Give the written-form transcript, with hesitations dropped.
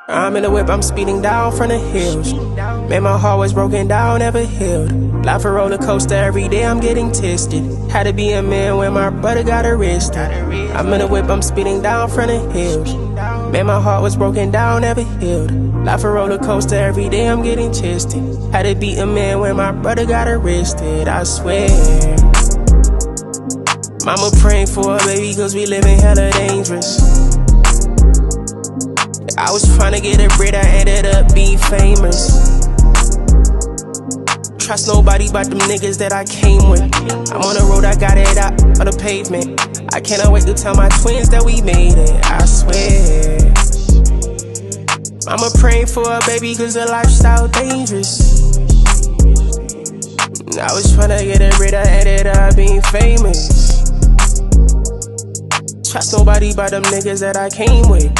I'm in the whip, I'm speeding down from the hills. Man, my heart was broken down, never healed. Life a roller coaster, every day I'm getting tested. Had to be a man when my brother got arrested. I'm in the whip, I'm speeding down from the hills. Man, my heart was broken down, never healed. Life a roller coaster, every day I'm getting tested. Had to be a man when my brother got arrested, I swear. Mama praying for a baby cause we living hella dangerous. I was trying to get a bread, I ended up being famous. Trust nobody but them niggas that I came with. I'm on the road, I got it out on the pavement. I cannot wait to tell my twins that we made it, I swear. Mama praying for a baby cause the lifestyle dangerous. I was trying to get a bread, I ended up being famous. Trust nobody but them niggas that I came with.